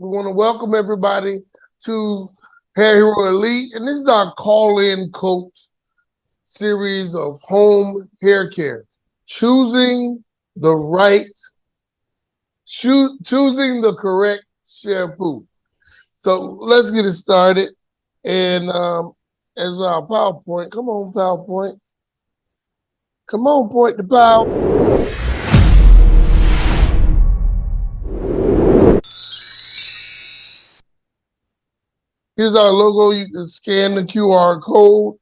We want to welcome everybody to Hair Hero Elite, and this is our call-in coach series of home hair care, choosing the right, choosing the correct shampoo. So let's get it started. And as our PowerPoint, come on, PowerPoint. Come on, point to power. Here's our logo. You can scan the QR code.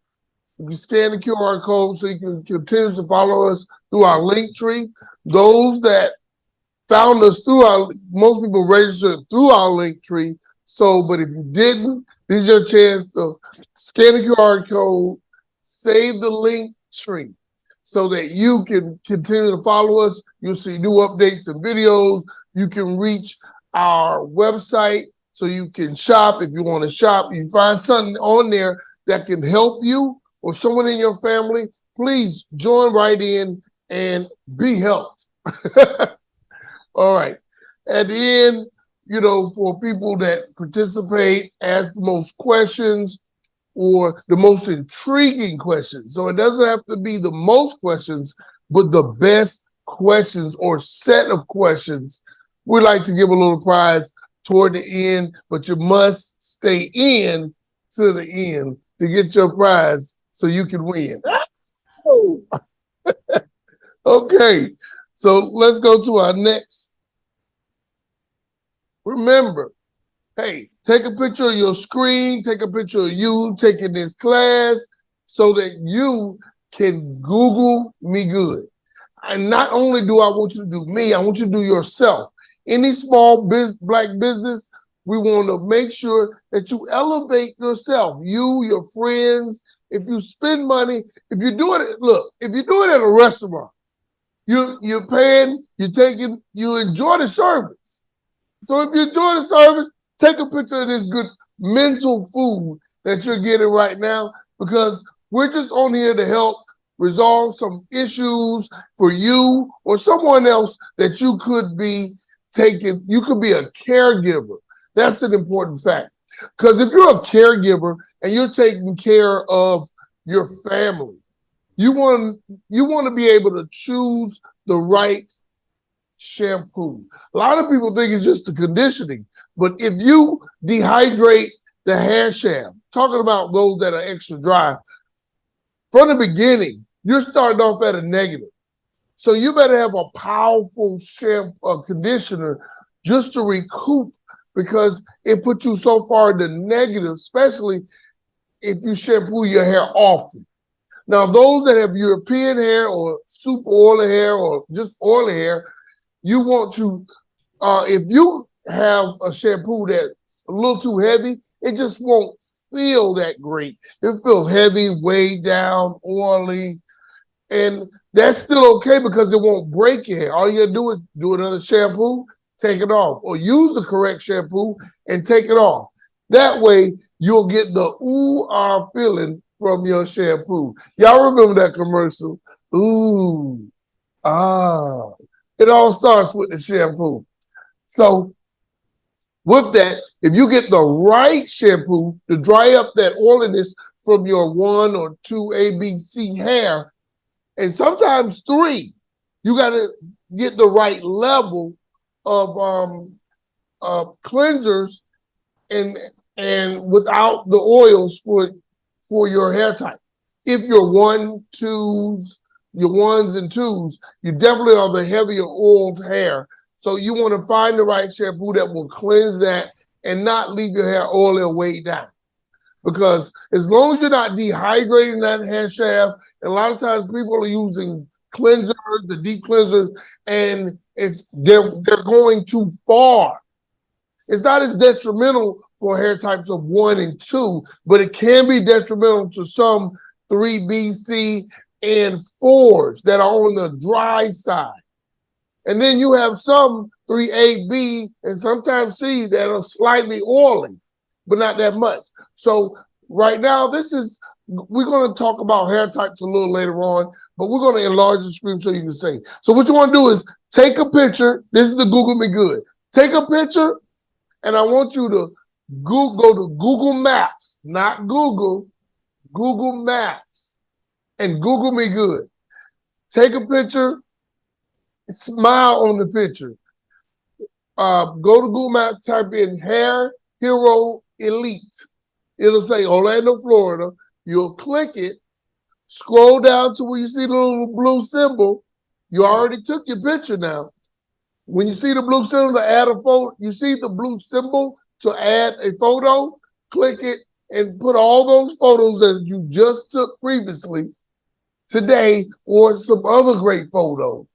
You can scan the QR code so you can continue to follow us through our link tree. Those that found us through most people registered through our link tree. So, but if you didn't, this is your chance to scan the QR code, save the link tree so that you can continue to follow us. You'll see new updates and videos. You can reach our website so you can shop. If you want to shop, you find something on there that can help you or someone in your family, please join right in and be helped. All right. At the end, for people that participate, ask the most questions or the most intriguing questions. So it doesn't have to be the most questions, but the best questions or set of questions. We'd like to give a little prize toward the end, but you must stay in to the end to get your prize so you can win. Okay, so let's go to our next. Remember, hey, take a picture of your screen, take a picture of you taking this class so that you can Google me good. And not only do I want you to do me, I want you to do yourself. Any small black business, we want to make sure that you elevate yourself, you, your friends. If you spend money, if you do it at a restaurant, you're paying, you enjoy the service. So if you enjoy the service, take a picture of this good mental food that you're getting right now, because we're just on here to help resolve some issues for you or someone else that you could be taking. You could be a caregiver. That's an important fact. Because if you're a caregiver and you're taking care of your family, you want to be able to choose the right shampoo. A lot of people think it's just the conditioning, but if you dehydrate the hair shaft, talking about those that are extra dry, from the beginning, you're starting off at a negative. So you better have a powerful shampoo, conditioner just to recoup, because it puts you so far in the negative, especially if you shampoo your hair often. Now, those that have European hair or super oily hair or just oily hair, you want to, if you have a shampoo that's a little too heavy, it just won't feel that great. It feels heavy, weighed down, oily, and that's still okay because it won't break your hair. All you gotta do is do another shampoo, take it off, or use the correct shampoo and take it off. That way, you'll get the ooh-ah feeling from your shampoo. Y'all remember that commercial? Ooh, ah. It all starts with the shampoo. So with that, if you get the right shampoo to dry up that oiliness from your 1 or 2 ABC hair, and sometimes 3, you got to get the right level of cleansers and without the oils for your hair type. If you're 1, 2s, your 1s and 2s, you definitely are the heavier oiled hair. So you want to find the right shampoo that will cleanse that and not leave your hair oily or weighed down. Because as long as you're not dehydrating that hair shaft, and a lot of times people are using cleansers, the deep cleansers, and they're going too far. It's not as detrimental for hair types of 1 and 2, but it can be detrimental to some 3BC and 4s that are on the dry side. And then you have some 3AB and sometimes C that are slightly oily, but not that much. So right now, we're going to talk about hair types a little later on, but we're going to enlarge the screen so you can see. So what you want to do is take a picture. This is the Google Me Good. Take a picture And I want you to go to Google Maps, not Google, Google Maps, and Google me good. Take a picture, smile on the picture. Go to Google Maps, type in Hair Hero Elite. It'll say Orlando, Florida. You'll click it, scroll down to where you see the little blue symbol. You already took your picture now. When you see the blue symbol to add a photo, you see the blue symbol to add a photo, click it and put all those photos that you just took previously today or some other great photos.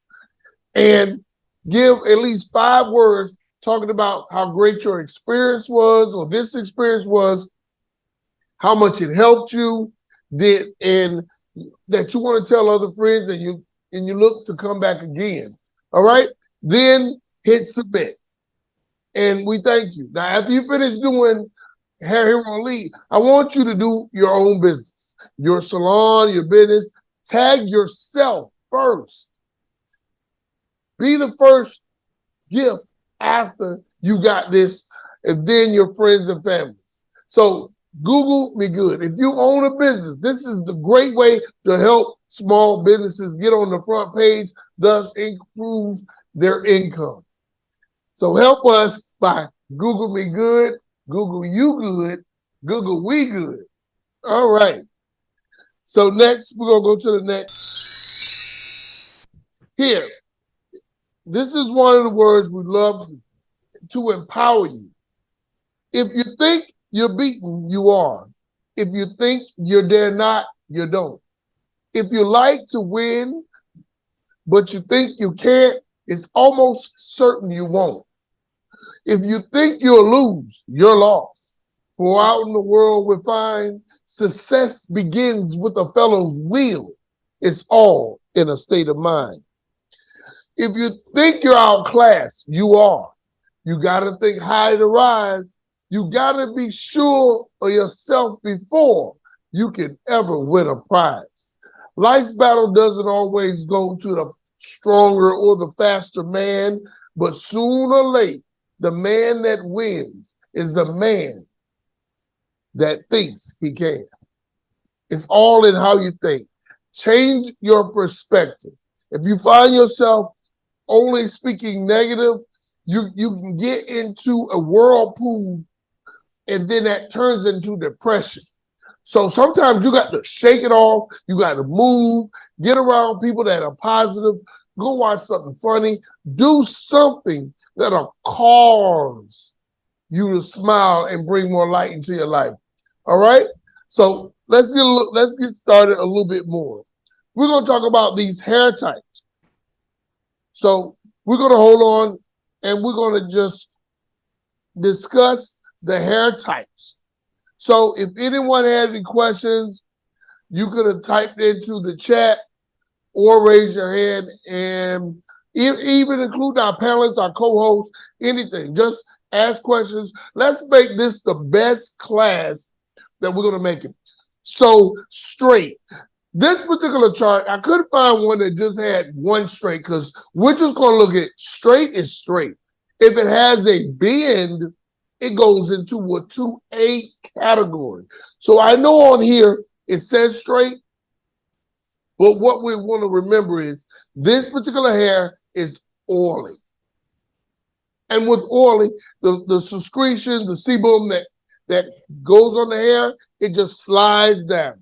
And give at least 5 words talking about how great your experience was or this experience was, how much it helped you, and that you want to tell other friends and you look to come back again. All right? Then hit submit. And we thank you. Now, after you finish doing Hair Hero Elite, I want you to do your own business, your salon, your business. Tag yourself first. Be the first gift after you got this, and then your friends and families. So Google me good. If you own a business, this is the great way to help small businesses get on the front page, thus improve their income. So help us by Google me good, Google you good, Google we good. All right. So next, we're going to go to the next. Here. This is one of the words we love to empower you. If you think you're beaten, you are. If you think you're dare not, you don't. If you like to win, but you think you can't, it's almost certain you won't. If you think you'll lose, you're lost. For out in the world we find success begins with a fellow's will. It's all in a state of mind. If you think you're outclassed, you are. You got to think high to rise. You got to be sure of yourself before you can ever win a prize. Life's battle doesn't always go to the stronger or the faster man, but sooner or later, the man that wins is the man that thinks he can. It's all in how you think. Change your perspective. If you find yourself only speaking negative, you can get into a whirlpool and then that turns into depression. So sometimes you got to shake it off. You got to move, get around people that are positive, go watch something funny, do something that'll cause you to smile and bring more light into your life. All right? So let's get started a little bit more. We're going to talk about these hair types. So we're going to hold on and we're going to just discuss the hair types. So if anyone had any questions, you could have typed into the chat or raise your hand, and even include our panelists, our co-hosts, anything. Just ask questions. Let's make this the best class that we're going to make it. So straight. This particular chart, I couldn't find one that just had one straight because we're just going to look at straight is straight. If it has a bend, it goes into a 2A category. So I know on here it says straight, but what we want to remember is this particular hair is oily. And with oily, the secretion, the sebum that goes on the hair, it just slides down.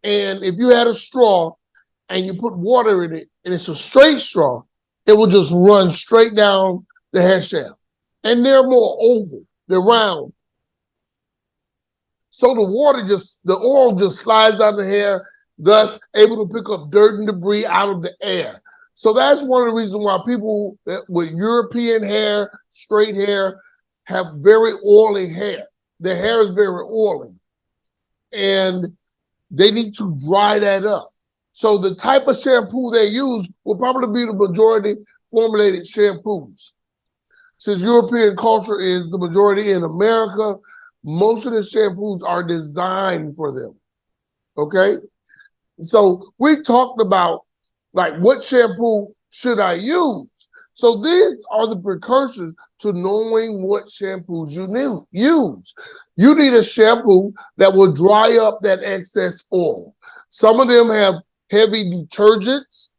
And if you had a straw and you put water in it and it's a straight straw, it will just run straight down the hair shaft. And they're more oval, they're round. So the oil just slides down the hair, thus able to pick up dirt and debris out of the air. So that's one of the reasons why people with European hair, straight hair, have very oily hair. Their hair is very oily. And they need to dry that up. So the type of shampoo they use will probably be the majority formulated shampoos. Since European culture is the majority in America, most of the shampoos are designed for them. Okay? So we talked about like what shampoo should I use? So these are the precursors to knowing what shampoos you use. You need a shampoo that will dry up that excess oil. Some of them have heavy detergents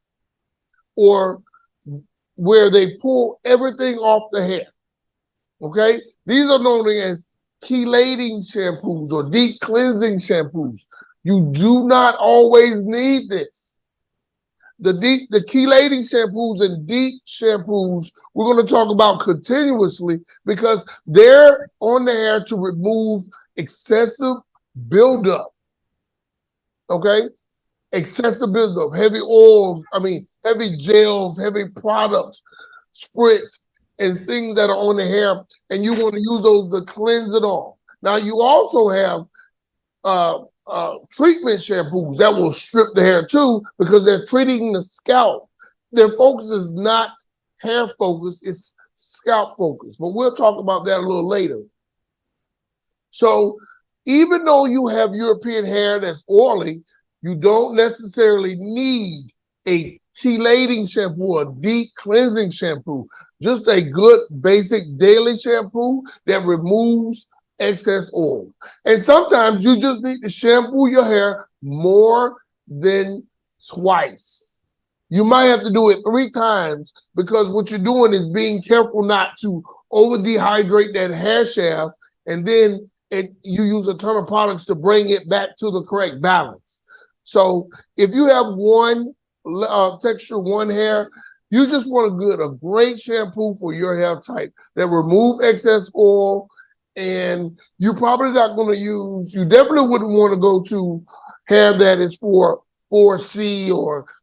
or where they pull everything off the hair. Okay? These are known as chelating shampoos or deep cleansing shampoos. You do not always need this. The chelating shampoos and deep shampoos we're going to talk about continuously because they're on the hair to remove excessive buildup. Okay? Excessive buildup, heavy oils, heavy gels, heavy products, spritz, and things that are on the hair, and you want to use those to cleanse it off. Now, you also have treatment shampoos that will strip the hair too because they're treating the scalp. Their focus is not hair focus, it's scalp focus. But we'll talk about that a little later. So even though you have European hair that's oily, you don't necessarily need a chelating shampoo or deep cleansing shampoo. Just a good basic daily shampoo that removes excess oil. And sometimes you just need to shampoo your hair more than twice. You might have to do it 3 times because what you're doing is being careful not to over dehydrate that hair shaft, and then you use a ton of products to bring it back to the correct balance. So if you have one texture, one hair, you just want a great shampoo for your hair type that remove excess oil. And you're probably not going to you definitely wouldn't want to go to hair that is for 4C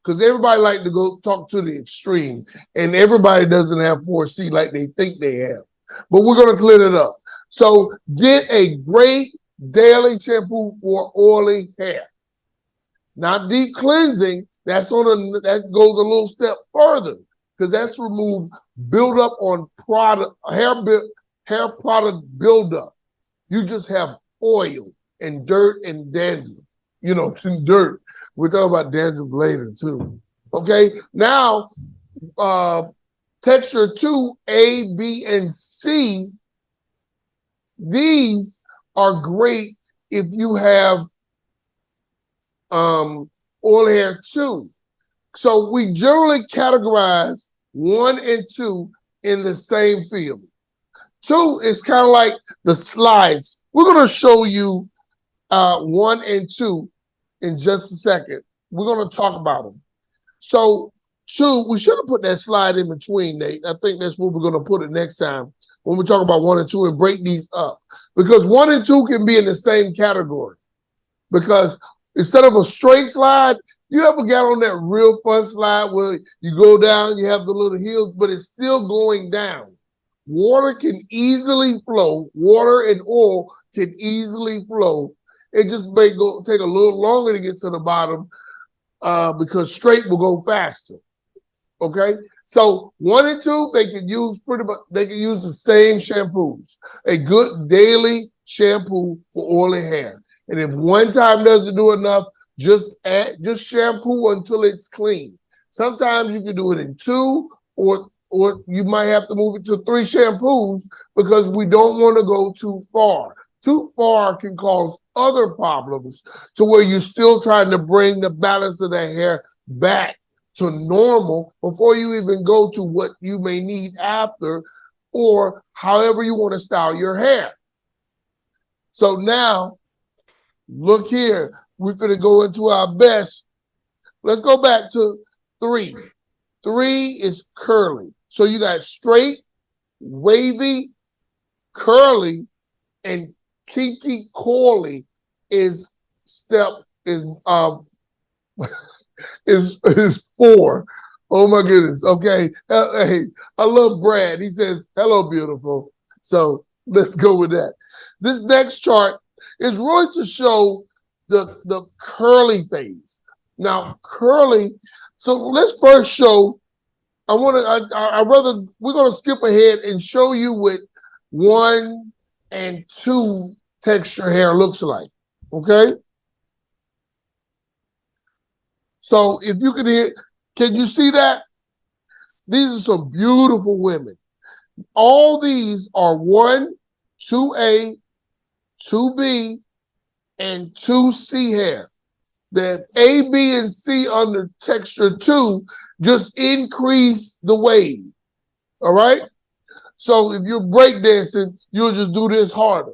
because everybody like to go talk to the extreme, and everybody doesn't have 4C like they think they have. But we're going to clear it up. So get a great daily shampoo for oily hair. Not deep cleansing, that goes a little step further because that's to remove buildup on hair product buildup. You just have oil and dirt and dandruff. Dirt. We'll talk about dandruff later too. Okay, now texture 2, A, B, and C. These are great if you have oil hair too. So we generally categorize 1 and 2 in the same field. 2 is kind of like the slides. We're going to show you 1 and 2 in just a second. We're going to talk about them. So 2, we should have put that slide in between, Nate. I think that's what we're going to put it next time when we talk about 1 and 2 and break these up. Because 1 and 2 can be in the same category. Because instead of a straight slide, you ever got on that real fun slide where you go down, you have the little hills, but it's still going down. Water can easily flow. Water and oil can easily flow. It just may take a little longer to get to the bottom because straight will go faster. Okay? So 1 and 2, they can use the same shampoos. A good daily shampoo for oily hair. And if 1 time doesn't do enough, just shampoo until it's clean. Sometimes you can do it in 2 or you might have to move it to 3 shampoos because we don't want to go too far. Too far can cause other problems to where you're still trying to bring the balance of the hair back to normal before you even go to what you may need after or however you want to style your hair. So now, look here. We're going to go into our best. Let's go back to 3. 3 is curly. So you got straight, wavy, curly, and kinky coily is 4. Oh my goodness. Okay. Hey, I love Brad. He says, hello, beautiful. So let's go with that. This next chart is really to show the curly phase. Now, curly, so let's first show, we're going to skip ahead and show you what 1 and 2 texture hair looks like. Okay? So if you can you see that? These are some beautiful women. All these are 1, 2A, 2B, and 2C hair. The A, B, and C under texture 2 just increase the wave. All right? So if you're breakdancing, you'll just do this harder.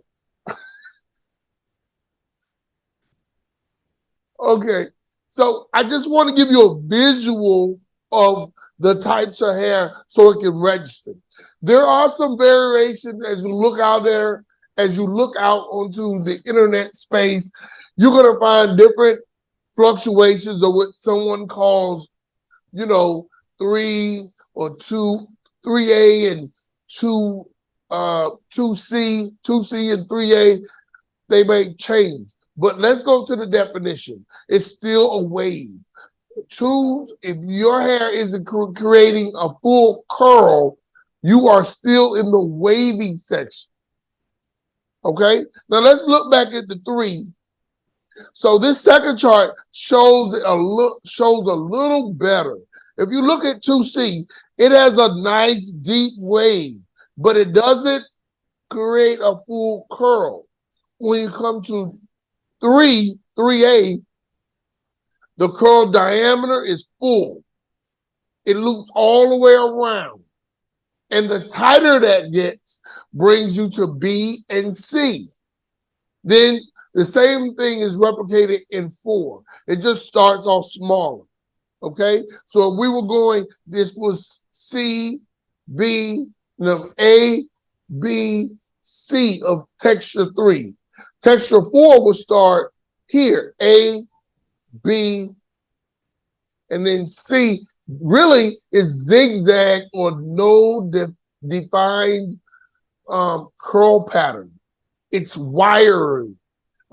Okay. So I just want to give you a visual of the types of hair so it can register. There are some variations as you look out there, as you look out onto the internet space, you're going to find different fluctuations of what someone calls, 3 or 2, 3A and 2C, 2C and 3A. They may change. But let's go to the definition. It's still a wave. If your hair isn't creating a full curl, you are still in the wavy section. Okay? Now let's look back at the 3. So this second chart shows a little better. If you look at 2C, it has a nice deep wave, but it doesn't create a full curl. When you come to 3A, the curl diameter is full. It loops all the way around. And the tighter that gets brings you to B and C. Then the same thing is replicated in 4. It just starts off smaller. Okay? So if we were going, this was C, B, A, B, C of texture 3. Texture 4 will start here, A, B, and then C. Really is zigzag or no defined curl pattern. It's wiry.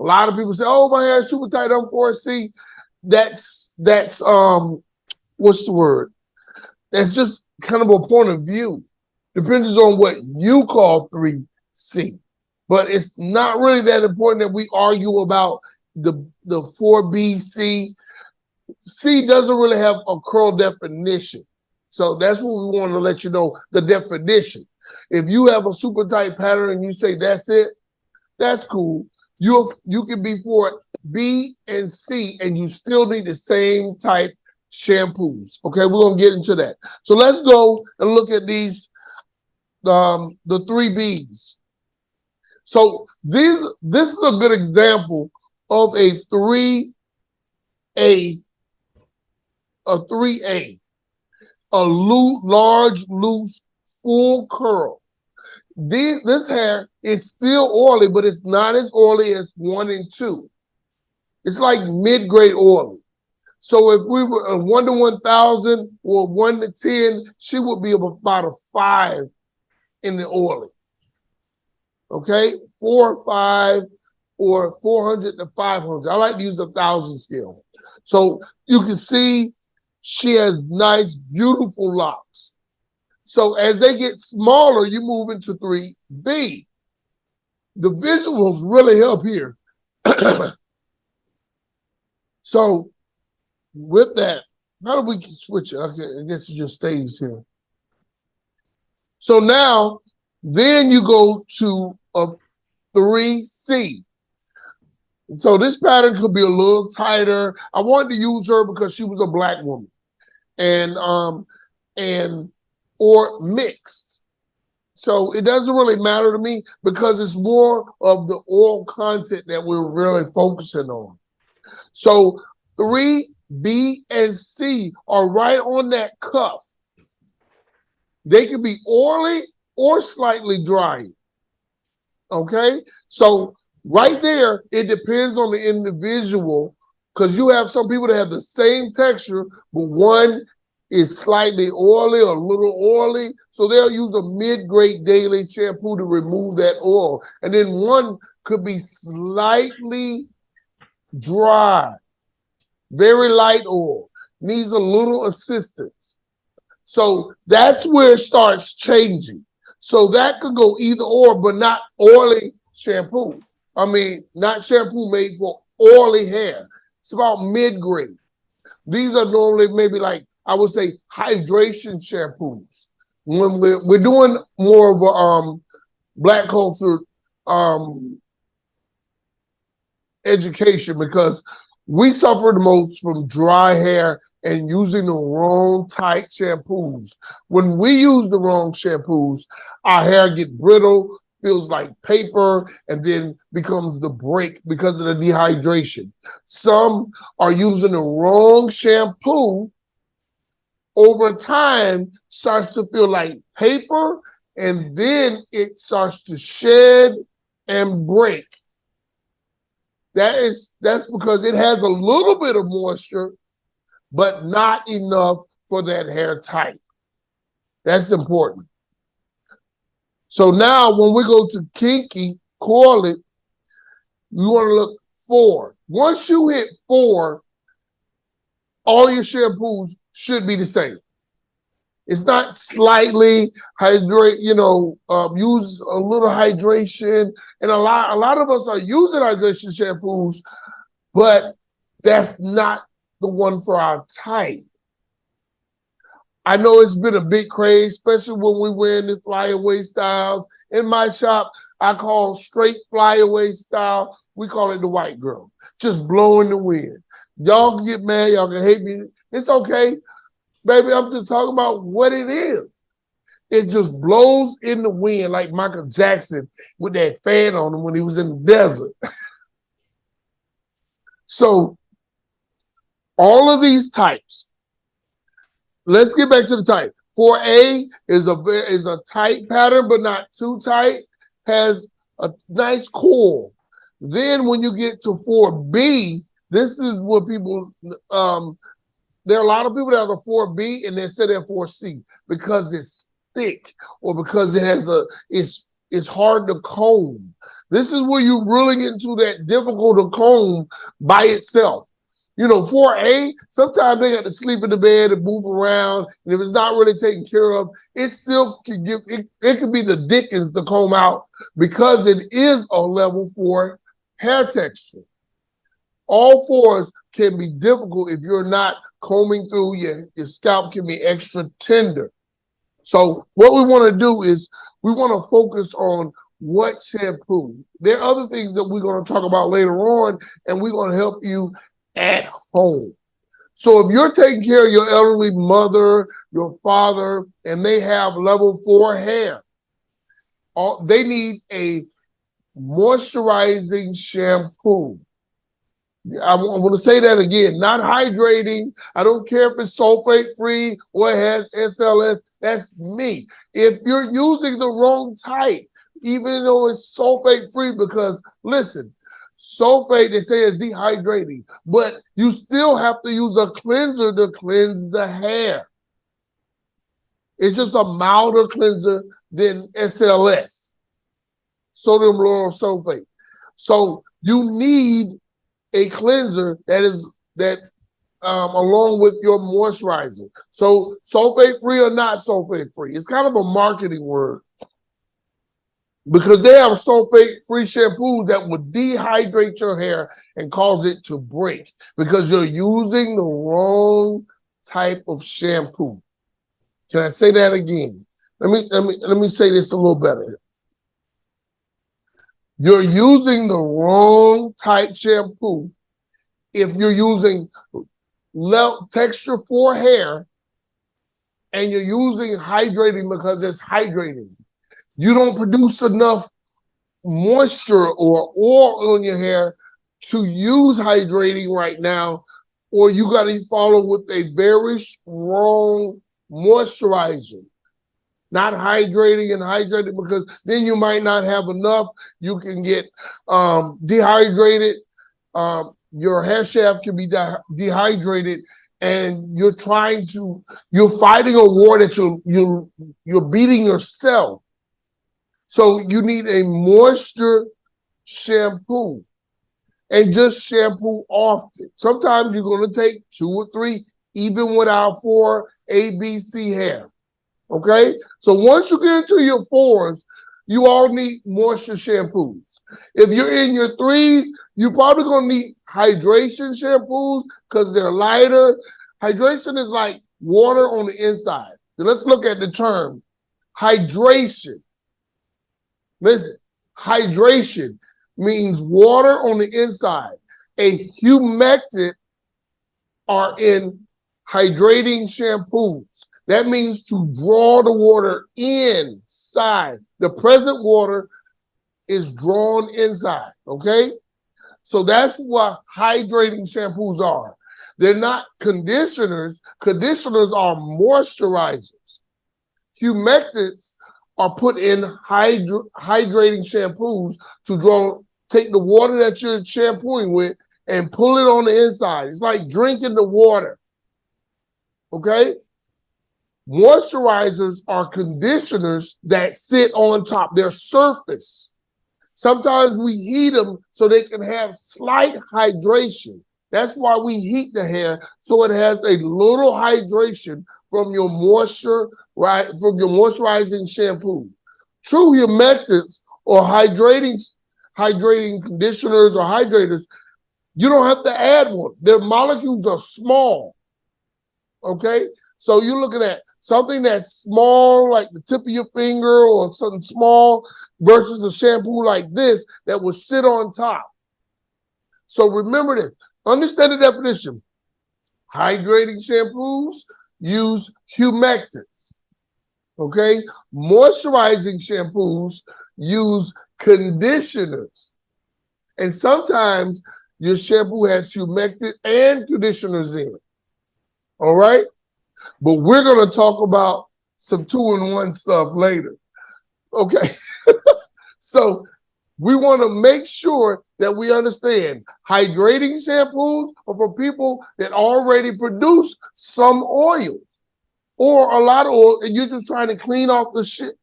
A lot of people say, "Oh, my hair is super tight. I'm 4C." That's what's the word? That's just kind of a point of view. Depends on what you call 3C. But it's not really that important that we argue about the 4BC. C doesn't really have a curl definition. So that's what we want to let you know, the definition. If you have a super tight pattern and you say that's it, that's cool. You can be for B and C and you still need the same type shampoos. Okay, we're going to get into that. So let's go and look at these, the 3Bs. So this is a good example of a 3A, a large, loose, full curl. This hair is still oily, but it's not as oily as 1 and 2. It's like mid-grade oily. So if we were a 1 to 1,000 or 1 to 10, she would be about a 5 in the oily. Okay, 4 or 5 or 400 to 500. I like to use 1,000 scale. So you can see she has nice, beautiful locks. So as they get smaller, you move into 3B. The visuals really help here. So with that, how do we switch it? Okay, I guess it just stays here. So now, then you go to a 3C. So this pattern could be a little tighter. I wanted to use her because she was a Black woman, and or mixed. So it doesn't really matter to me because it's more of the oil content that we're really focusing on. So 3B and C are right on that cuff. They can be oily or slightly dry. Okay? So right there, it depends on the individual because you have some people that have the same texture, but one is slightly oily or a little oily. So they'll use a mid-grade daily shampoo to remove that oil. And then one could be slightly dry, very light oil, needs a little assistance. So that's where it starts changing. So that could go either or, but not oily shampoo. I mean, not shampoo made for oily hair. It's about mid-grade. These are normally maybe like I would say hydration shampoos. When we're doing more of a Black culture education, because we suffer the most from dry hair and using the wrong type shampoos. When we use the wrong shampoos, our hair get brittle, feels like paper, and then becomes the break because of the dehydration. Some are using the wrong shampoo. Over time, starts to feel like paper, and then it starts to shed and break. That's because it has a little bit of moisture, but not enough for that hair type. That's important. So now when we go to kinky, coil it, you want to look 4. Once you hit 4, all your shampoos should be the same. It's not slightly hydrate, use a little hydration. And a lot of us are using hydration shampoos, but that's not the one for our type. I know it's been a big craze, especially when we wear the flyaway styles. In my shop, I call straight flyaway style. We call it the white girl, just blowing the wind. Y'all can get mad, y'all can hate me. It's okay. Baby, I'm just talking about what it is. It just blows in the wind like Michael Jackson with that fan on him when he was in the desert. So all of these types, let's get back to the type. 4A is a tight pattern, but not too tight, has a nice coil. Then when you get to 4B, this is what people, there are a lot of people that have a 4B and they say they're 4C because it's thick or because it has it's hard to comb. This is where you really get into that difficult to comb by itself. 4A, sometimes they have to sleep in the bed and move around. And if it's not really taken care of, it still can give, it can be the dickens to comb out because it is a level 4 hair texture. All 4s can be difficult if you're not combing through, your scalp can be extra tender. So what we want to do is we want to focus on what shampoo. There are other things that we're going to talk about later on, and we're going to help you at home. So if you're taking care of your elderly mother, your father, and they have level 4 hair, they need a moisturizing shampoo. I want to say that again, not hydrating. I don't care if it's sulfate free or it has SLS. That's me. If you're using the wrong type, even though it's sulfate free, because listen, sulfate, they say, is dehydrating, but you still have to use a cleanser to cleanse the hair. It's just a milder cleanser than SLS, sodium lauryl sulfate. So you need a cleanser that along with your moisturizer. So sulfate free or not sulfate free, it's kind of a marketing word because they have sulfate free shampoo that would dehydrate your hair and cause it to break because you're using the wrong type of shampoo. Can I say that again? Let me say this a little better. You're using the wrong type shampoo if you're using texture for hair and you're using hydrating because it's hydrating. You don't produce enough moisture or oil on your hair to use hydrating right now, or you got to follow with a very strong moisturizer. Not hydrating and hydrating because then you might not have enough. You can get dehydrated. Your hair shaft can be dehydrated, and you're fighting a war that you're beating yourself. So you need a moisture shampoo and just shampoo often. Sometimes you're going to take 2 or 3, even without 4 ABC hair. Okay, so once you get into your 4s, you all need moisture shampoos. If you're in your 3s, you're probably gonna need hydration shampoos because they're lighter. Hydration is like water on the inside. So let's look at the term hydration. Listen, hydration means water on the inside. A humectant are in hydrating shampoos. That means to draw the water inside. The present water is drawn inside, okay? So that's what hydrating shampoos are. They're not conditioners. Conditioners are moisturizers. Humectants are put in hydrating shampoos to take the water that you're shampooing with and pull it on the inside. It's like drinking the water, okay? Moisturizers are conditioners that sit on top, their surface. Sometimes we heat them so they can have slight hydration. That's why we heat the hair, so it has a little hydration from your moisture, right? From your moisturizing shampoo. True humectants or hydrating conditioners or hydrators, you don't have to add one. Their molecules are small. Okay? So you're looking at something that's small, like the tip of your finger, or something small, versus a shampoo like this that will sit on top. So remember this. Understand the definition. Hydrating shampoos use humectants. Okay? Moisturizing shampoos use conditioners. And sometimes your shampoo has humectant and conditioners in it. All right? But we're going to talk about some 2-in-1 stuff later. Okay? So we want to make sure that we understand hydrating shampoos are for people that already produce some oils or a lot of oil, and you're just trying to clean off the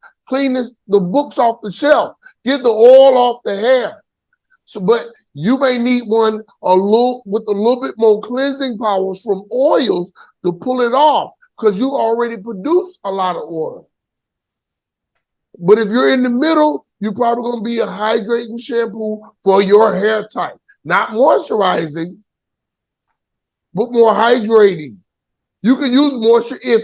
books off the shelf, get the oil off the hair. So, but you may need one with a little bit more cleansing powers from oils to pull it off because you already produce a lot of oil. But if you're in the middle, you're probably going to be a hydrating shampoo for your hair type. Not moisturizing, but more hydrating. You can use moisture if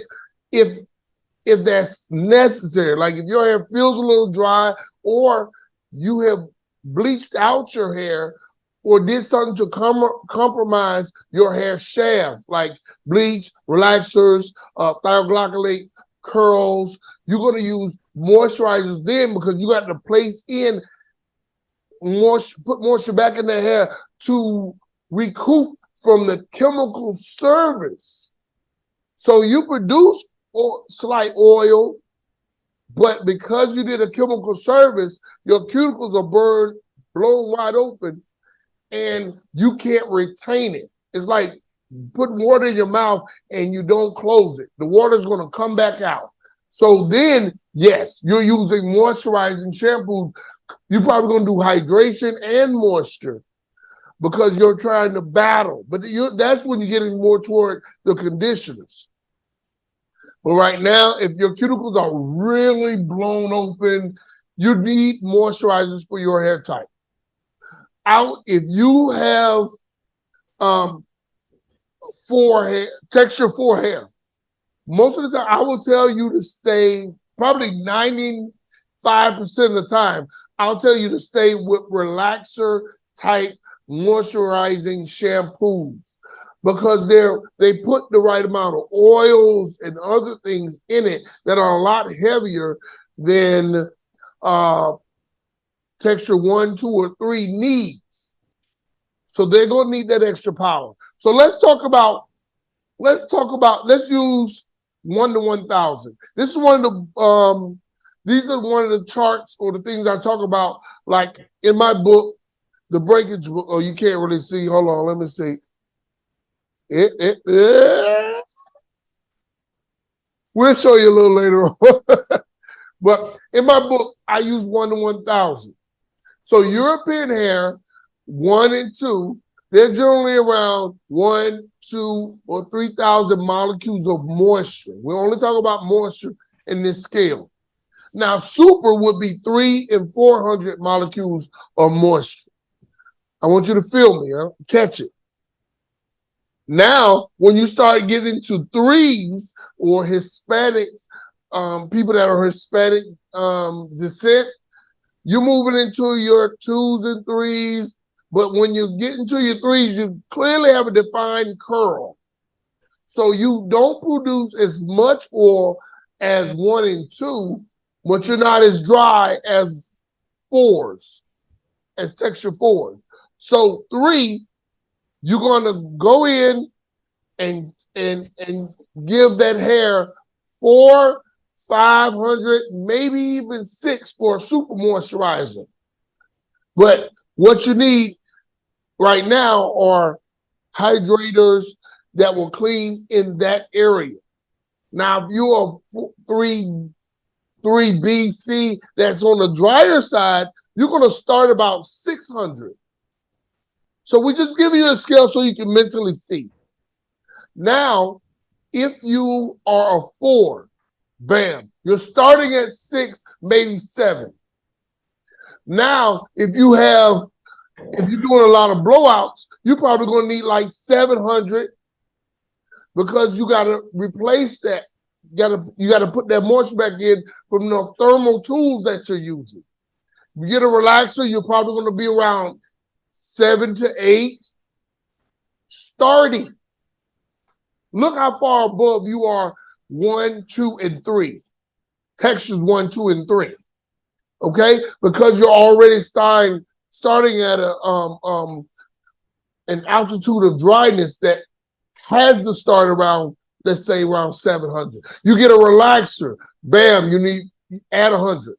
that's necessary. Like if your hair feels a little dry, or you have bleached out your hair or did something to compromise your hair shaft, like bleach, relaxers, thioglycolate, curls. You're going to use moisturizers then because you got to place in put moisture back in the hair to recoup from the chemical service. So you produce slight oil, but because you did a chemical service, your cuticles are blown wide open, and you can't retain it. It's like putting water in your mouth and you don't close it. The water's going to come back out. So then, yes, you're using moisturizing shampoo. You're probably going to do hydration and moisture because you're trying to battle. But that's when you're getting more toward the conditioners. But right now, if your cuticles are really blown open, you need moisturizers for your hair type. If you have texture for hair, most of the time, I will tell you to stay, probably 95% of the time, I'll tell you to stay with relaxer type moisturizing shampoos because they put the right amount of oils and other things in it that are a lot heavier than texture 1, 2, or 3 needs. So they're going to need that extra power. So let's use 1 to 1,000. This is one of the, these are one of the charts or the things I talk about, like in my book, the breakage book. Oh, you can't really see. Hold on, let me see. We'll show you a little later on. But in my book, I use 1 to 1,000. So European hair, 1 and 2, they're generally around 1, 2, or 3,000 molecules of moisture. We only talk about moisture in this scale. Now, super would be 300 and 400 molecules of moisture. I want you to feel me, huh? Catch it. Now, when you start getting to threes or Hispanics, people that are Hispanic descent, you're moving into your twos and threes. But when you get into your threes, you clearly have a defined curl. So you don't produce as much oil as 1 and 2, but you're not as dry as 4s, as texture 4s. So 3, you're going to go in and give that hair 4, 500, maybe even 6 for a super moisturizer. But what you need right now are hydrators that will clean in that area. Now, if you're a 3BC that's on the drier side, you're going to start about 600. So we just give you a scale so you can mentally see. Now, if you are a 4, bam, you're starting at 6, maybe 7. Now, if you're doing a lot of blowouts, you're probably going to need like 700 because you got to replace that. You got to put that moisture back in from the thermal tools that you're using. If you get a relaxer, you're probably going to be around 7 to 8 starting. Look how far above you are 1, 2, and 3. Textures 1, 2, and 3. Okay? Because you're already starting at an altitude of dryness that has to start around, let's say, around 700. You get a relaxer, bam, you add 100.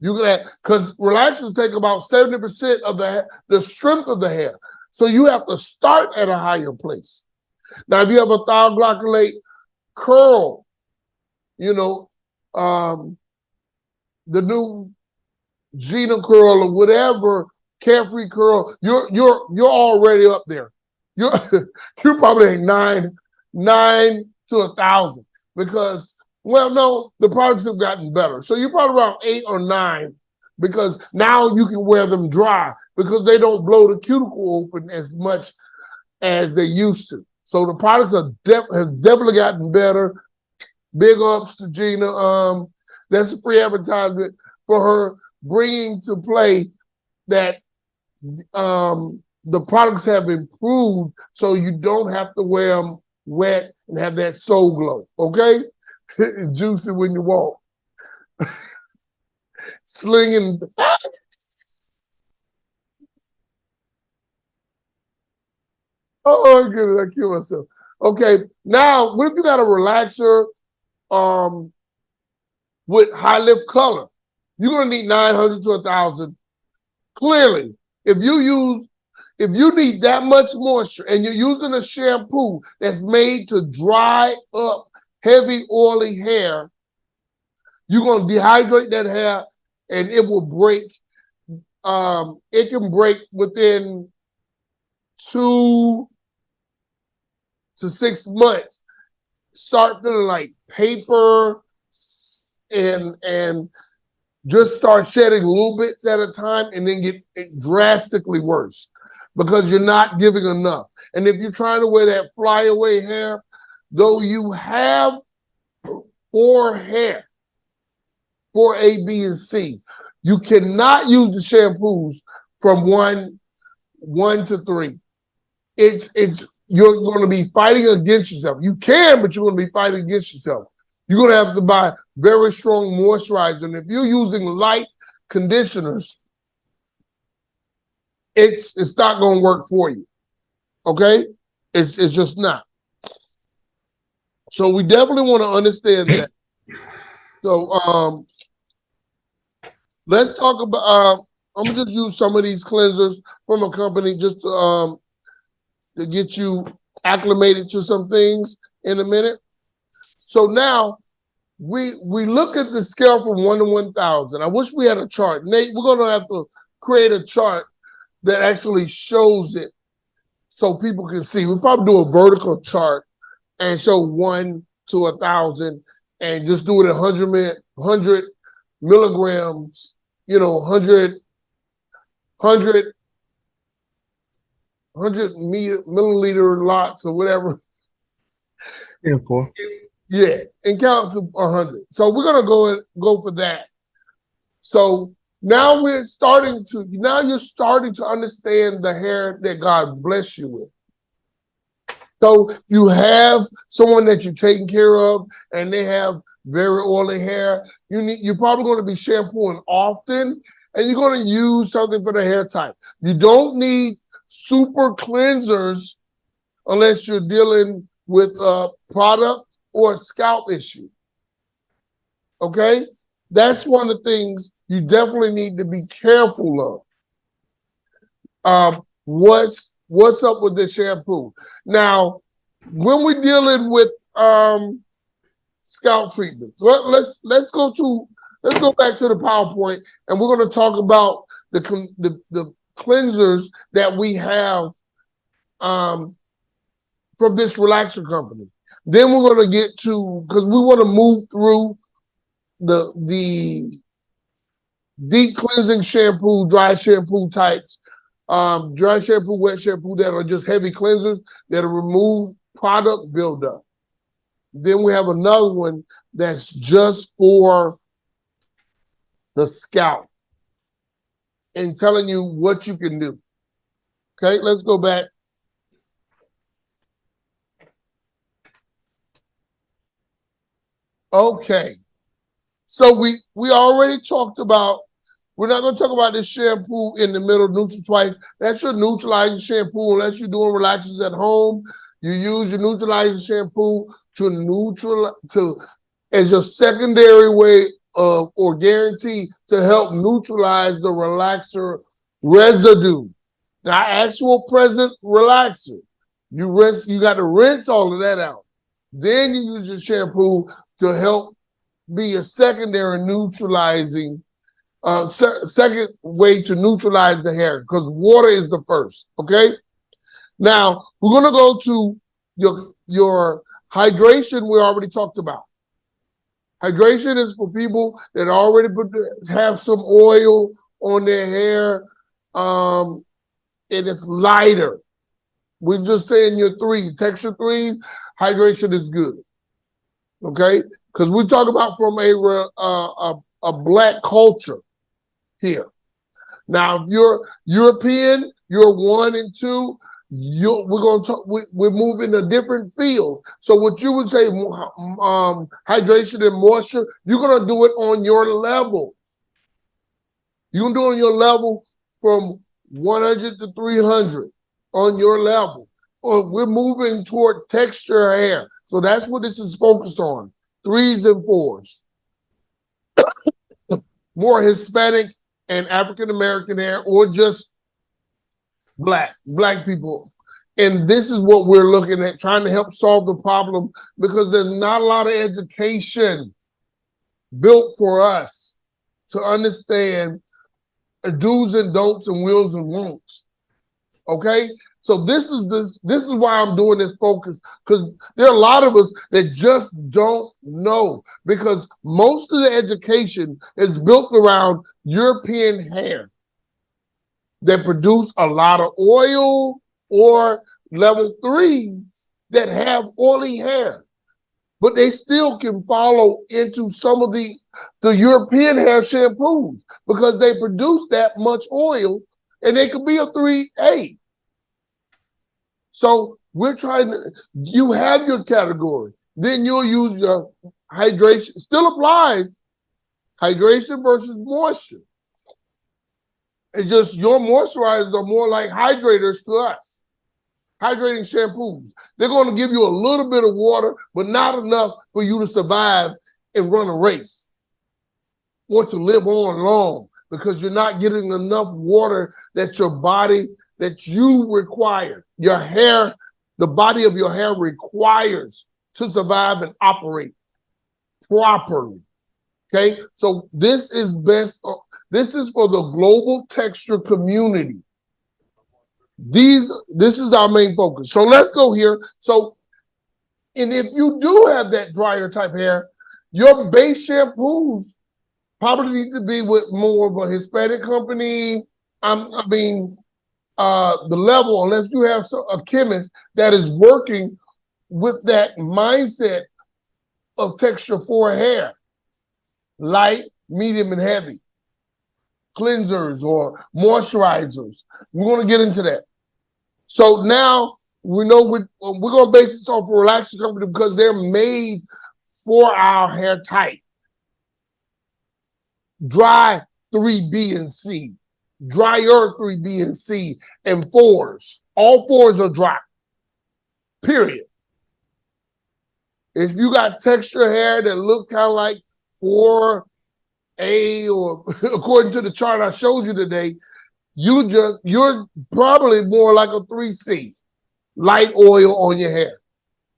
You can add, because relaxers take about 70% of the strength of the hair. So you have to start at a higher place. Now, if you have a thioglycolate curl, the new Gina curl or whatever, carefree curl, you're already up there. You're probably 9 to 1,000 because, well, no, the products have gotten better. So you're probably around 8 or 9 because now you can wear them dry because they don't blow the cuticle open as much as they used to. So the products have definitely gotten better. Big ups to Gina. That's a free advertisement for her bringing to play that the products have improved so you don't have to wear them wet and have that soul glow, okay? Juicy when you walk. Slinging. Oh, my goodness, I killed myself. Okay, now, what if you got a relaxer with high lift color? You're going to need 900 to 1,000. Clearly, if you need that much moisture and you're using a shampoo that's made to dry up heavy, oily hair, you're going to dehydrate that hair and it will break. It can break within 2 to 6 months. Start feeling like paper and just start shedding little bits at a time and then get drastically worse because you're not giving enough. And if you're trying to wear that flyaway hair, though you have 4 hair, 4 A, B, and C, you cannot use the shampoos from 1 to 3. You're going to be fighting against yourself. You can, but you're going to be fighting against yourself. You're going to have to buy very strong moisturizer. And if you're using light conditioners, it's not going to work for you. Okay? It's just not. So we definitely want to understand that. So let's talk about, I'm going to just use some of these cleansers from a company just to get you acclimated to some things in a minute. So now we look at the scale from 1 to 1,000. I wish we had a chart. Nate, we're going to have to create a chart that actually shows it so people can see. We'll probably do a vertical chart and show 1 to 1,000 and just do it at 100 milligrams, 100 100 milliliter lots or whatever. Yeah, for. Yeah, and count to 100. So we're gonna go for that. So now you're starting to understand the hair that God bless you with. So if you have someone that you're taking care of and they have very oily hair, you're probably going to be shampooing often, and you're going to use something for the hair type. You don't need super cleansers unless you're dealing with a product or a scalp issue. Okay? That's one of the things you definitely need to be careful of. What's up with the shampoo? Now, when we're dealing with scalp treatments, let's go back to the PowerPoint, and we're going to talk about the cleansers that we have from this relaxer company. Then we're going to get to, because we want to move through the deep cleansing shampoo, dry shampoo types, dry shampoo, wet shampoo that are just heavy cleansers that'll remove product buildup. Then we have another one that's just for the scalp and telling you what you can do. Okay, let's go back. Okay, so we already talked about, we're not going to talk about this shampoo in the middle, Neutral Twice. That's your neutralizing shampoo. Unless you're doing relaxers at home, you use your neutralizing shampoo as your secondary way of, or guarantee to help neutralize the relaxer residue. Now, actual present relaxer, you got to rinse all of that out. Then you use your shampoo to help be a secondary neutralizing, second way to neutralize the hair, because water is the first. Okay. Now we're gonna go to your hydration. We already talked about. Hydration is for people that already have some oil on their hair, and it's lighter. We're just saying your texture threes, hydration is good. Okay, because we talk about from a black culture here. Now, if you're European, you're 1 and 2. We're going to talk. We're moving a different field. So, what you would say, hydration and moisture, you're going to do it on your level. You can do it on your level from 100 to 300 on your level. Or we're moving toward texture hair. So that's what this is focused on. 3s and 4s. More Hispanic and African American hair, or just black people. And this is what we're looking at, trying to help solve the problem, because there's not a lot of education built for us to understand do's and don'ts and wills and won'ts. Okay? So this is why I'm doing this focus, because there are a lot of us that just don't know, because most of the education is built around European hair that produce a lot of oil, or level 3s that have oily hair, but they still can follow into some of the European hair shampoos because they produce that much oil, and they could be a 3A. So we're trying to, you have your category. Then you'll use your hydration. Still applies, hydration versus moisture. It's just your moisturizers are more like hydrators to us. Hydrating shampoos. They're going to give you a little bit of water, but not enough for you to survive and run a race or to live on long, because you're not getting enough water that your body, that you require. Your hair, the body of your hair requires to survive and operate properly. Okay, so this is best. This is for the global texture community. This is our main focus. So let's go here. So, and if you do have that drier type hair, your base shampoos probably need to be with more of a Hispanic company. the level unless you have a chemist that is working with that mindset of texture for hair, light, medium, and heavy, cleansers or moisturizers. We're going to get into that. So now we know we're going to base this off a relaxer company because they're made for our hair type. Dry 3B and C, drier 3B and C, and 4s. All 4s are dry, period. If you got texture hair that look kind of like 4A or according to the chart I showed you today, you're probably more like a 3C, light oil on your hair.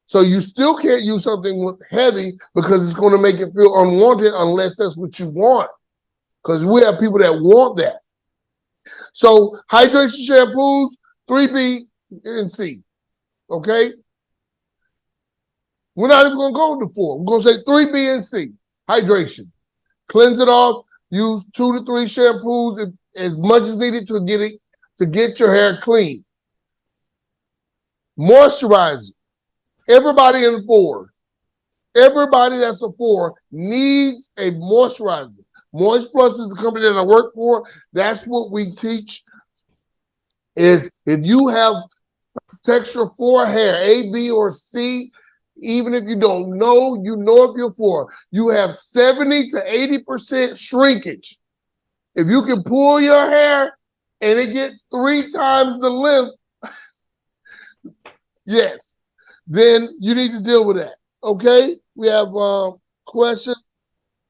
So you still can't use something with heavy because it's going to make it feel unwanted unless that's what you want. Because we have people that want that. So hydration shampoos, 3B and C. Okay? We're not even going to go to 4. We're going to say 3B and C, hydration. Cleanse it off. Use 2 to 3 shampoos as much as needed to get your hair clean. Moisturizer. Everybody in 4. Everybody that's a 4 needs a moisturizer. Moist Plus is the company that I work for. That's what we teach is if you have texture for hair, A, B, or C, even if you don't know, you know if you're 4. You have 70 to 80% shrinkage. If you can pull your hair and it gets 3 times the length, yes, then you need to deal with that. Okay? We have a question.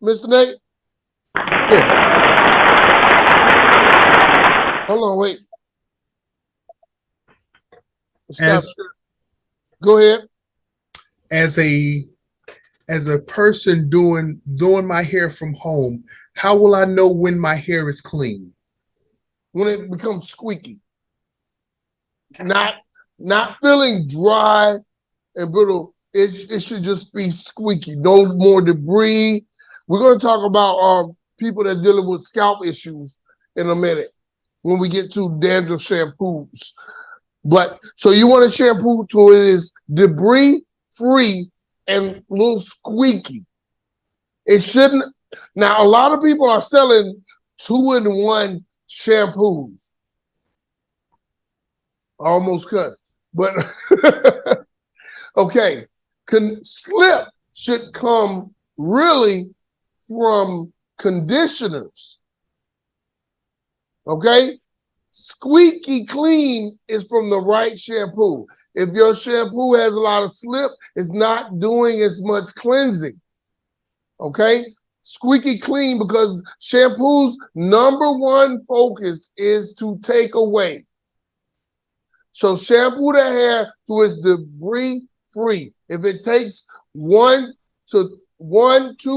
Mr. Nate? Yes. Hold on, wait. Stop. Go ahead. As a person doing my hair from home, how will I know when my hair is clean? When it becomes squeaky. Not feeling dry and brittle. It should just be squeaky. No more debris. We're going to talk about people that are dealing with scalp issues in a minute when we get to dandruff shampoos. But so you want a shampoo till it is debris free and a little squeaky. It shouldn't. Now, a lot of people are selling 2-in-1 shampoos. I almost cussed, but okay. Slip should come really from conditioners. Okay? Squeaky clean is from the right shampoo. If your shampoo has a lot of slip, it's not doing as much cleansing. Okay? Squeaky clean because shampoo's number one focus is to take away. So shampoo the hair to its debris free. If it takes 1, 2,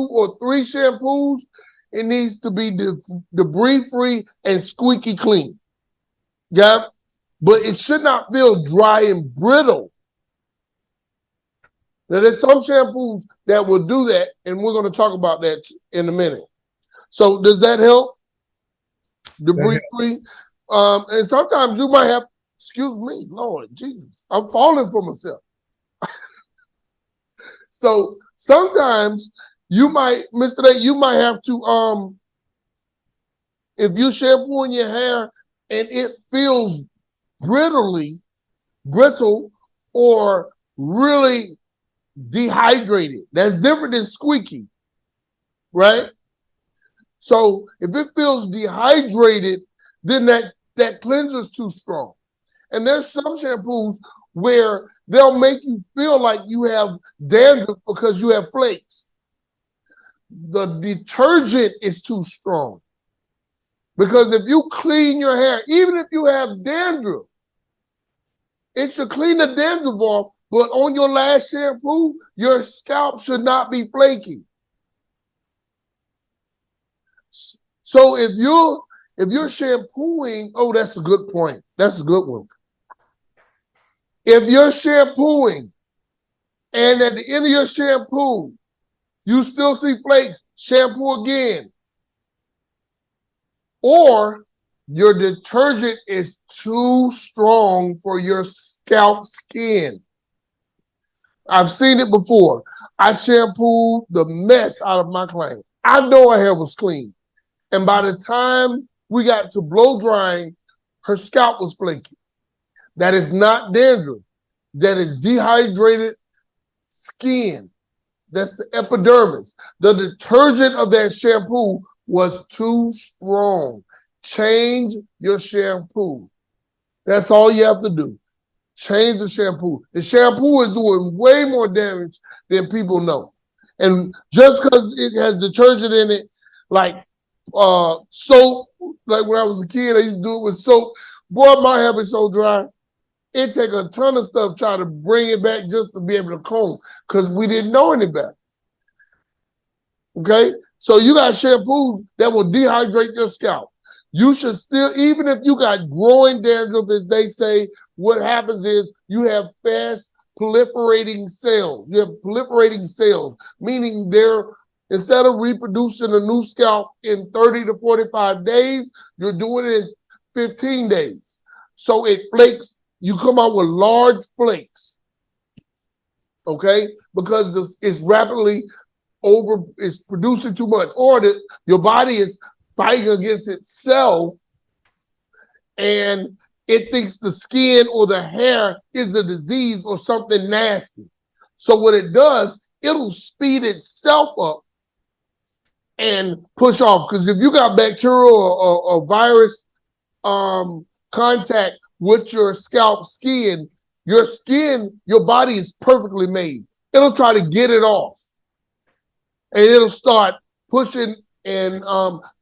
or 3 shampoos, it needs to be debris free and squeaky clean. Yeah, but it should not feel dry and brittle. Now, there's some shampoos that will do that, and we're going to talk about that in a minute. So, does that help? Debris free. And sometimes you might have, excuse me, Lord Jesus, I'm falling for myself. So sometimes you might, Mr. A, you might have to, if you shampoo in your hair and it feels brittle, or really dehydrated. That's different than squeaky, right? So if it feels dehydrated, then that cleanser's too strong. And there's some shampoos where they'll make you feel like you have dandruff because you have flakes. The detergent is too strong. Because if you clean your hair, even if you have dandruff, it should clean the dandruff off, but on your last shampoo, your scalp should not be flaky. So if you're shampooing, oh, that's a good point. That's a good one. If you're shampooing and at the end of your shampoo, you still see flakes, shampoo again. Or Your detergent is too strong for your scalp skin. I've seen it before. I shampooed the mess out of my client. I know her hair was clean. And by the time we got to blow drying, her scalp was flaky. That is not dandruff. That is dehydrated skin. That's the epidermis. The detergent of that shampoo was too strong. Change your shampoo. That's all you have to do. Change the shampoo. The shampoo is doing way more damage than people know. And just because it has detergent in it, like soap, like when I was a kid, I used to do it with soap. Boy, my hair is so dry. It take a ton of stuff trying to bring it back just to be able to comb because we didn't know any better. Okay? So you got shampoos that will dehydrate your scalp. You should still, even if you got growing dandruff, as they say, what happens is you have fast proliferating cells. You have proliferating cells, meaning they're, instead of reproducing a new scalp in 30 to 45 days, you're doing it in 15 days. So it flakes, you come out with large flakes, okay? Because it's rapidly it's producing too much, or that your body is fighting against itself and it thinks the skin or the hair is a disease or something nasty. So what it does, it'll speed itself up and push off. Because if you got bacterial or virus contact with your scalp skin, your body is perfectly made. It'll try to get it off. And it'll start pushing and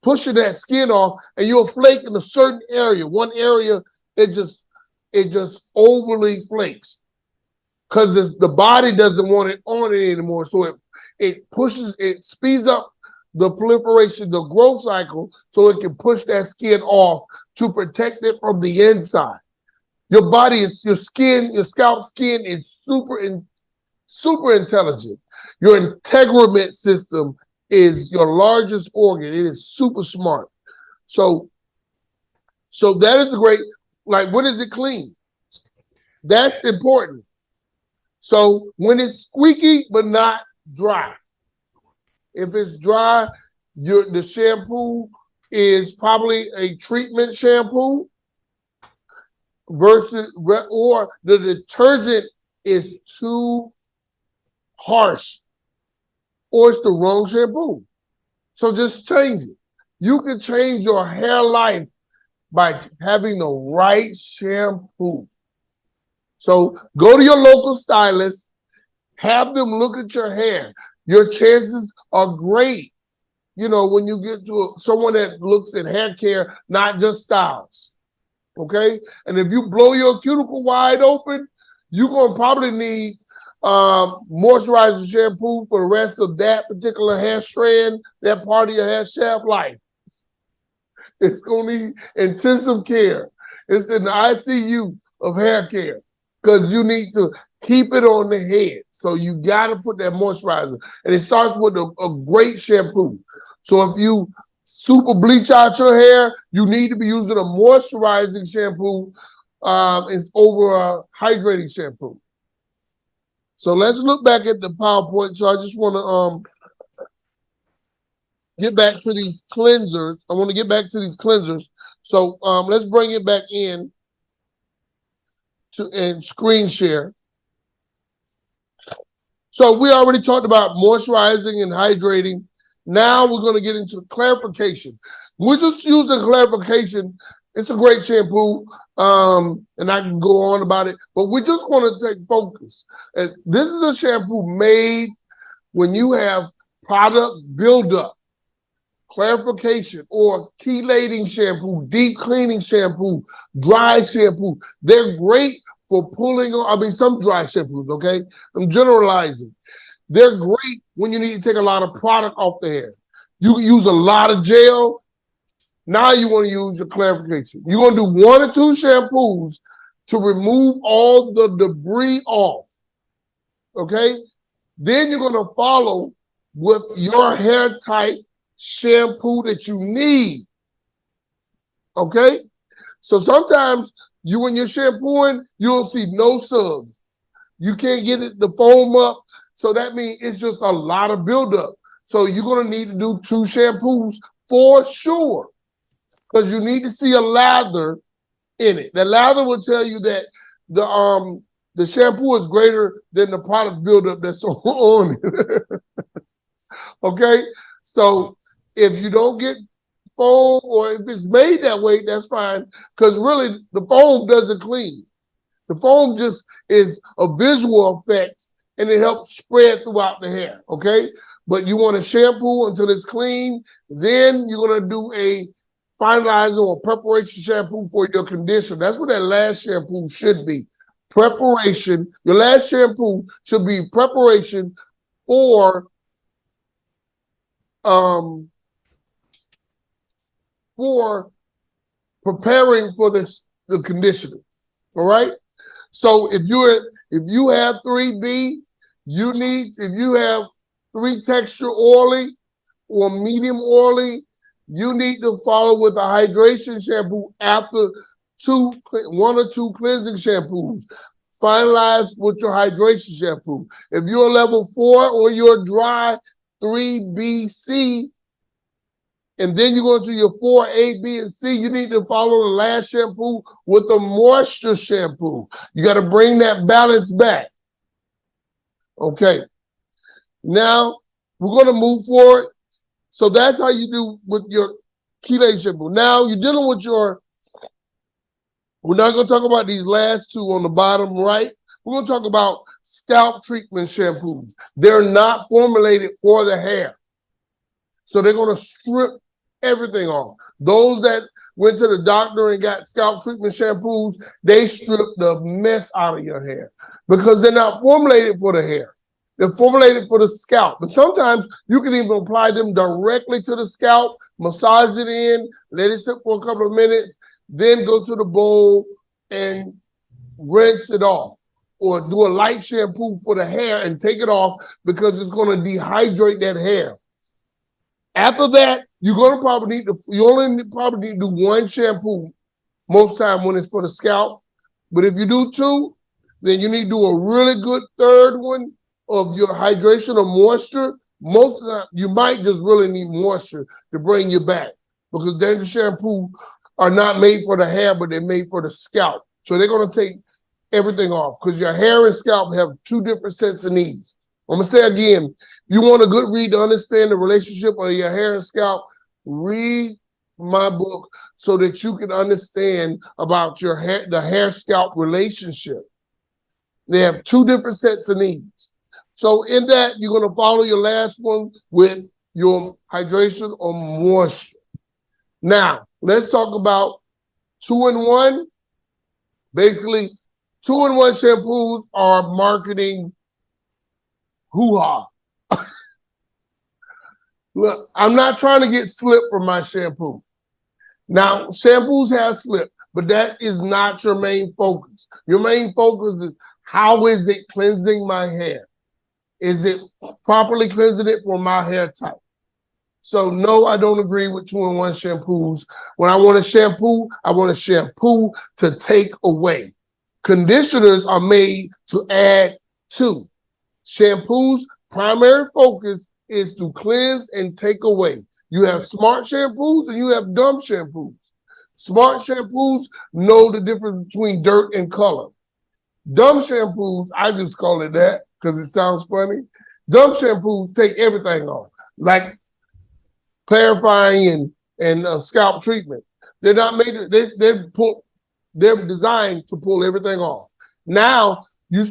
pushing that skin off, and you'll flake in a certain area. One area, it just overly flakes because the body doesn't want it on it anymore. So it speeds up the proliferation, the growth cycle, so it can push that skin off to protect it from the inside. Your scalp skin is super intelligent. Your integument system is your largest organ. It is super smart. So that is a great, like, when is it clean? That's important. So when it's squeaky but not dry. If it's dry, the shampoo is probably a treatment shampoo or the detergent is too harsh, or it's the wrong shampoo. So just change it. You can change your hair life by having the right shampoo. So go to your local stylist, have them look at your hair. Your chances are great, when you get to someone that looks at hair care, not just styles. Okay? And if you blow your cuticle wide open, you're going to probably need moisturizing shampoo for the rest of that particular hair strand, that part of your hair shaft life. It's going to need intensive care. It's in the ICU of hair care because you need to keep it on the head. So you got to put that moisturizer. And it starts with a great shampoo. So if you super bleach out your hair, you need to be using a moisturizing shampoo. It's over a hydrating shampoo. So let's look back at the PowerPoint. So I just want to get back to these cleansers. So let's bring it back in and screen share. So we already talked about moisturizing and hydrating. Now we're going to get into clarification. We're just using clarification. It's a great shampoo, and I can go on about it, but we just want to take focus. And this is a shampoo made when you have product buildup, clarification, or chelating shampoo, deep cleaning shampoo, dry shampoo. They're great for pulling on, some dry shampoos, okay? I'm generalizing. They're great when you need to take a lot of product off the hair. You can use a lot of gel. Now you want to use your clarification. You're going to do 1 or 2 shampoos to remove all the debris off, okay? Then you're going to follow with your hair type shampoo that you need. Okay? So sometimes when you're shampooing, you'll see no subs. You can't get it the foam up. So that means it's just a lot of buildup. So you're gonna need to do 2 shampoos for sure. Because you need to see a lather in it. The lather will tell you that the shampoo is greater than the product buildup that's on it. Okay? So if you don't get foam or if it's made that way, that's fine. Because really the foam doesn't clean. The foam just is a visual effect and it helps spread throughout the hair. Okay? But you want to shampoo until it's clean. Then you're going to do a finalizer or preparation shampoo for your conditioner. That's what that last shampoo should be. Preparation. Your last shampoo should be preparation for um for preparing for the conditioner. All right. So if you have 3B, if you have 3 texture oily or medium oily, you need to follow with a hydration shampoo after 1 or 2 cleansing shampoos. Finalize with your hydration shampoo. If you're level 4 or you're dry 3BC, and then you go into your 4A, B, and C, you need to follow the last shampoo with a moisture shampoo. You got to bring that balance back. Okay. Now, we're going to move forward. So that's how you do with your chelate shampoo. Now, you're dealing with we're not going to talk about these last 2 on the bottom right. We're going to talk about scalp treatment shampoos. They're not formulated for the hair. So they're going to strip everything off. Those that went to the doctor and got scalp treatment shampoos, they strip the mess out of your hair because they're not formulated for the hair. They're formulated for the scalp. But sometimes you can even apply them directly to the scalp, massage it in, let it sit for a couple of minutes, then go to the bowl and rinse it off. Or do a light shampoo for the hair and take it off because it's going to dehydrate that hair. After that, you only probably need to do 1 shampoo most time when it's for the scalp. But if you do 2, then you need to do a really good third one of your hydration or moisture. Most of the time, you might just really need moisture to bring you back because then the shampoo are not made for the hair, but they're made for the scalp. So they're going to take everything off because your hair and scalp have 2 different sets of needs. I'm going to say again, if you want a good read to understand the relationship of your hair and scalp, read my book so that you can understand about the hair-scalp relationship. They have 2 different sets of needs. So in that, you're going to follow your last one with your hydration or moisture. Now, let's talk about 2-in-1. Basically, 2-in-1 shampoos are marketing hoo-ha. Look, I'm not trying to get slip from my shampoo. Now, shampoos have slip, but that is not your main focus. Your main focus is how is it cleansing my hair? Is it properly cleansing it for my hair type? So no, I don't agree with 2-in-1 shampoos. When I want a shampoo, I want a shampoo to take away. Conditioners are made to add to. Shampoos' primary focus is to cleanse and take away. You have smart shampoos and you have dumb shampoos. Smart shampoos know the difference between dirt and color. Dumb shampoos, I just call it that because it sounds funny. Dumb shampoos take everything off, like clarifying and scalp treatment. They're not made. They're designed to pull everything off. Now you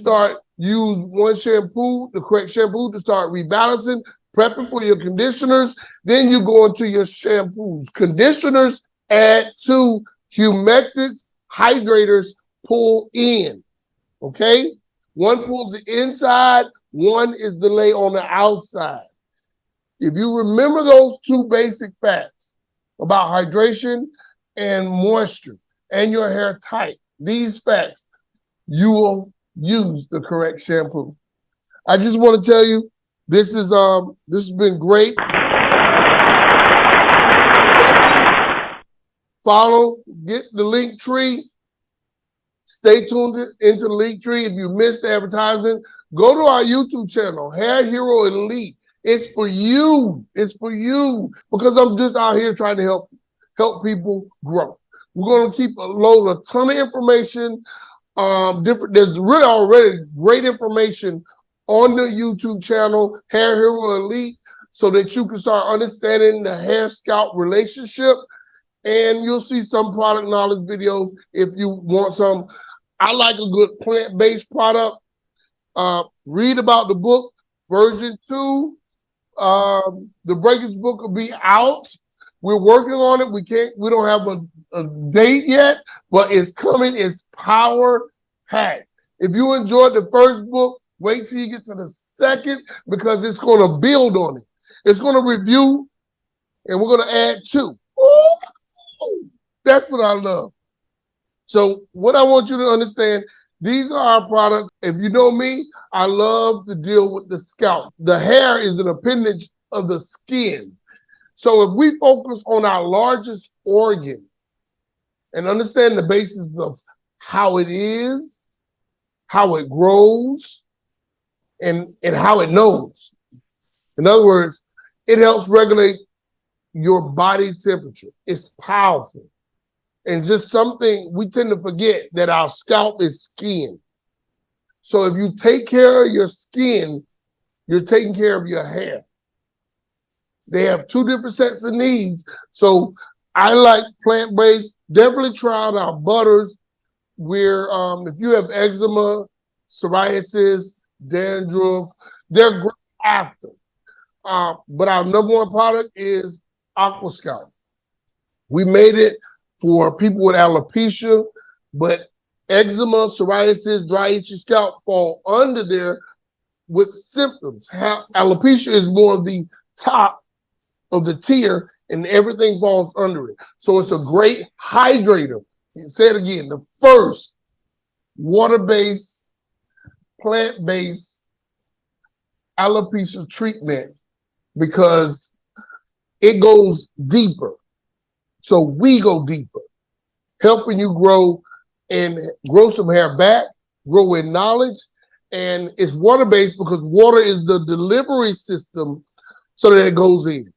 use one shampoo, the correct shampoo, to start rebalancing, prepping for your conditioners. Then you go into your shampoos. Conditioners add to, humectants, hydrators pull in. Okay? One pulls the inside, one is the lay on the outside. If you remember those 2 basic facts about hydration and moisture and your hair type, these facts, you will use the correct shampoo. I just want to tell you, this has been great. follow, get the link tree. Stay tuned into the link tree. If you missed the advertisement, go to our YouTube channel, Hair Hero Elite. It's for you. It's for you because I'm just out here trying to help people grow. We're going to keep load a ton of information. There's really already great information on the YouTube channel, Hair Hero Elite, so that you can start understanding the hair scalp relationship. And you'll see some product knowledge videos if you want some. I like a good plant-based product. Read about the book, version 2. The breakage book will be out. We're working on it. We don't have a date yet, but it's coming. It's power packed. If you enjoyed the first book, wait till you get to the second because it's going to build on it. It's going to review, and we're going to add 2. Ooh, that's what I love. So what I want you to understand, these are our products. If you know me, I love to deal with the scalp. The hair is an appendage of the skin. So if we focus on our largest organ and understand the basis of how it is, how it grows, and how it knows. In other words, it helps regulate your body temperature. It's powerful. And just something we tend to forget that our scalp is skin. So if you take care of your skin, you're taking care of your hair. They have 2 different sets of needs. So I like plant-based. Definitely try out our butters where if you have eczema, psoriasis, dandruff, they're great after. But our number 1 product is Aqua Scalp. We made it for people with alopecia, but eczema, psoriasis, dry, itchy scalp fall under there with symptoms. Alopecia is more of the top of the tier and everything falls under it. So it's a great hydrator. Say it again, the first water-based, plant-based alopecia treatment because it goes deeper. So we go deeper, helping you grow and grow some hair back, grow in knowledge. And it's water-based because water is the delivery system so that it goes in.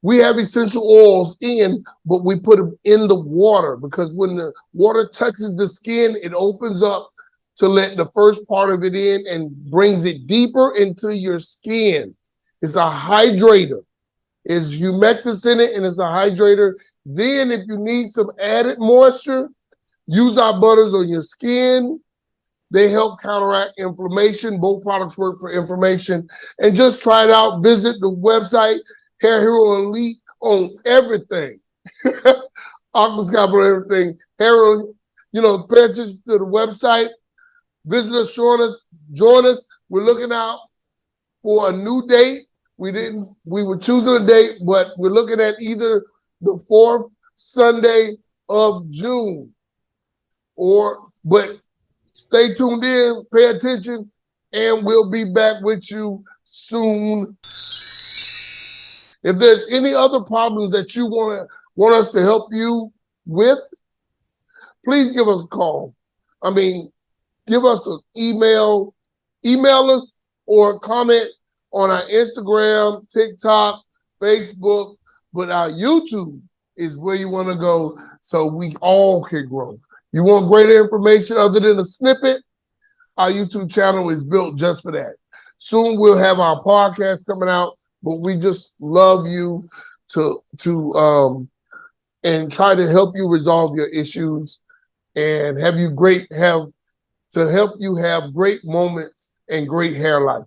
We have essential oils in, but we put them in the water because when the water touches the skin, it opens up to let the first part of it in and brings it deeper into your skin. It's a hydrator. It's humectants in it and it's a hydrator. Then if you need some added moisture, use our butters on your skin. They help counteract inflammation. Both products work for inflammation. And just try it out. Visit the website, Hair Hero Elite, on everything. Aqua Scalp on everything. Hair, pay attention to the website. Visit us, join us. We're looking out for a new date. We were choosing a date, but we're looking at either the 4th Sunday of June. But stay tuned in, pay attention, and we'll be back with you soon. If there's any other problems that you want us to help you with, please give us a call. Give us an email us or comment on our Instagram, TikTok, Facebook, but our YouTube is where you want to go so we all can grow. You want greater information other than a snippet? Our YouTube channel is built just for that. Soon we'll have our podcast coming out, but we just love you to and try to help you resolve your issues and help you have great moments and great hair life.